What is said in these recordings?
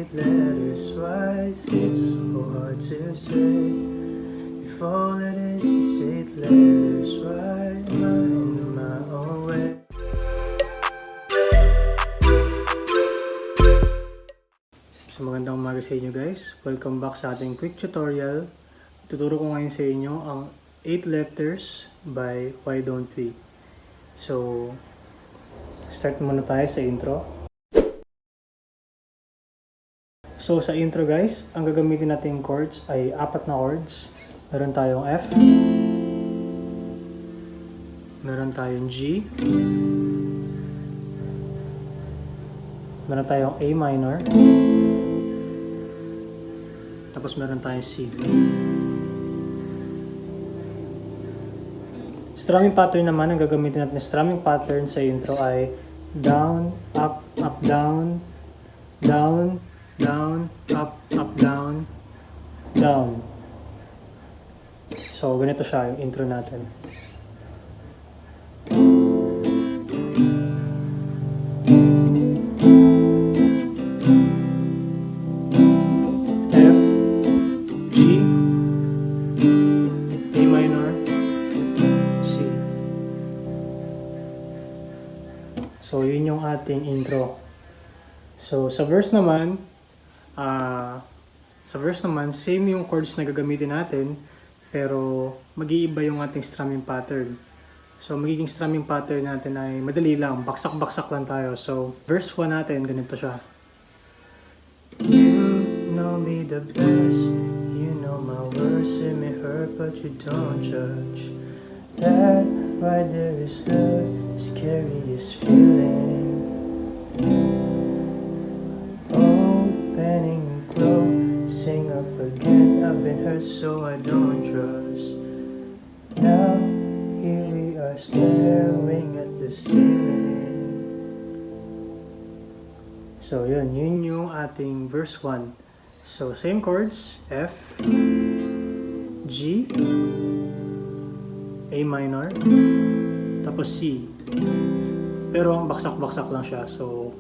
eight letters, why is it so hard to say? If all it is eight letters, why am I in my own way? So magandang umaga sa inyo guys. Welcome back sa ating quick tutorial. Tuturo ko ngayon sa inyo ang 8 letters by Why Don't We. So, start muna tayo sa intro. So sa intro guys, ang gagamitin natin chords ay 4 na chords. Meron tayong F, meron tayong G, meron tayong A minor, tapos meron tayong C. Strumming pattern naman, ang gagamitin natin na strumming pattern sa intro ay down, up, up, down, down, down, up, up, down, down. So, ganito siya yung intro natin. F, G, A minor, C. So, yun yung ating intro. So, sa verse naman, same yung chords na gagamitin natin, pero mag-iiba yung ating strumming pattern. So, magiging strumming pattern natin ay madali lang, baksak-baksak lang tayo. So, verse 1 natin, ganito siya. You know me the best, you know my words, it may hurt but you don't judge. That right there is the scariest feeling. Opening and closing up again, I've been hurt so I don't trust. Now here we are staring at the ceiling. So yun yung ating verse 1. So same chords, F, G, A minor, tapos C. Pero ang baksak-baksak lang siya, so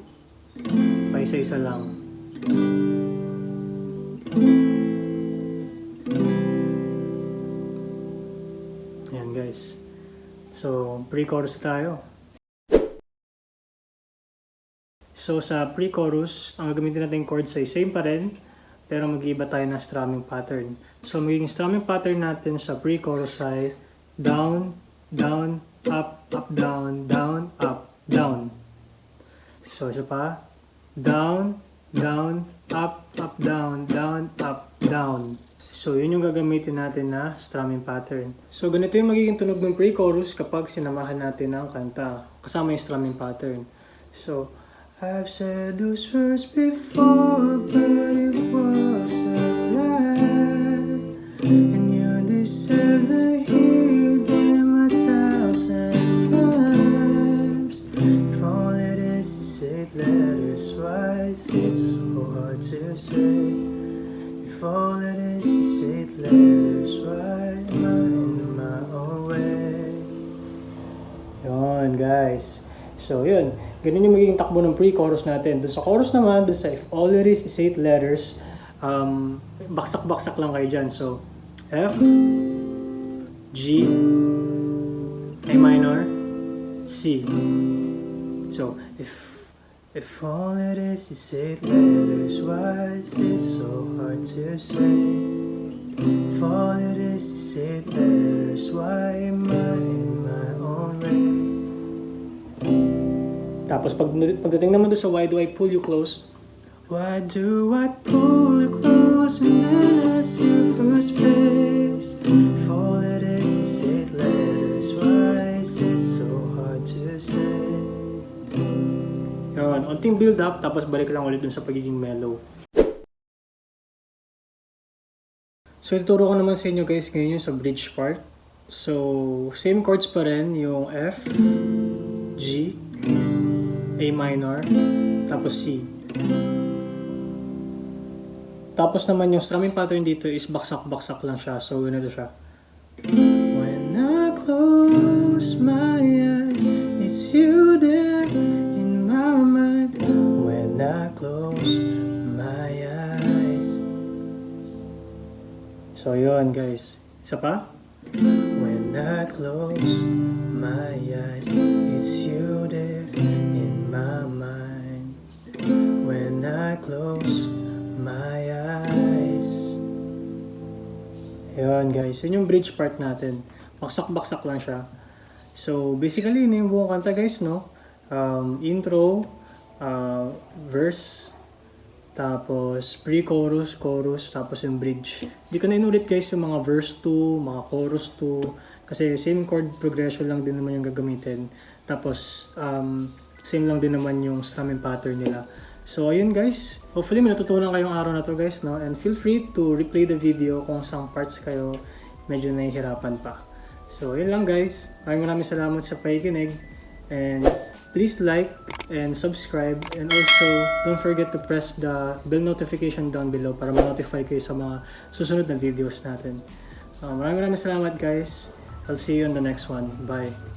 paisa-isa lang. Ayan guys. So, pre-chorus tayo. So, sa pre-chorus, ang gagamitin natin chords ay same pa rin, pero mag-iiba tayo ng strumming pattern. So, magiging strumming pattern natin sa pre-chorus ay down, down, up, up, down, down, up, down. So, isa pa. Down, down, up, up, down, down, up, down. So, yun yung gagamitin natin na strumming pattern. So, ganito yung magiging tunog ng pre-chorus kapag sinamahan natin ng kanta kasama yung strumming pattern. So, I've said those words before, but it was a lie. And you deserve to hear them 1,000 times. If all it is 8 letters, why is it so hard to say? If all it is 8 letters, why am I in my own way? Yun guys. So yun, ganun yung magiging takbo ng pre-chorus natin. Doon sa chorus naman, doon sa if all it is 8 letters, baksak-baksak lang kayo dyan. So F, G, A minor, C. So if all it is 8 letters, why is it so hard to say? If all it is 8 letters, why am I in my own way? Tapos pagdating naman doon sa why do I pull you close? Why do I pull you close and then ask you for space? If all it is 8 letters, why is it so hard to say? Yun, unting build up, tapos balik lang ulit dun sa pagiging mellow. So, ituturo ko naman sa inyo guys ngayon yung sa bridge part. So, same chords pa rin, yung F, G, A minor, tapos C. Tapos naman yung strumming pattern dito is baksak-baksak lang siya. So, ganito siya. When I close my eyes, it's you there in my mind. When I close my So yun guys. Isa pa? When I close my eyes, it's you there in my mind. When I close my eyes. Yun guys, yun yung bridge part natin. Baksak-baksak lang siya. So basically, yun yung buong kanta guys, no? Intro, verse, tapos pre-chorus, chorus, tapos yung bridge. Hindi ko na inulit guys yung mga verse 2, mga chorus 2, kasi same chord progression lang din naman yung gagamitin. Tapos same lang din naman yung strumming pattern nila. So ayun guys, hopefully may natutunan kayong araw na to guys, no? And feel free to replay the video kung saan parts kayo medyo nahihirapan pa. So yun lang guys, maraming salamat sa pakikinig, and please like and subscribe, and also don't forget to press the bell notification down below para ma-notify kayo sa mga susunod na videos natin. Maraming salamat guys. I'll see you on the next one. Bye.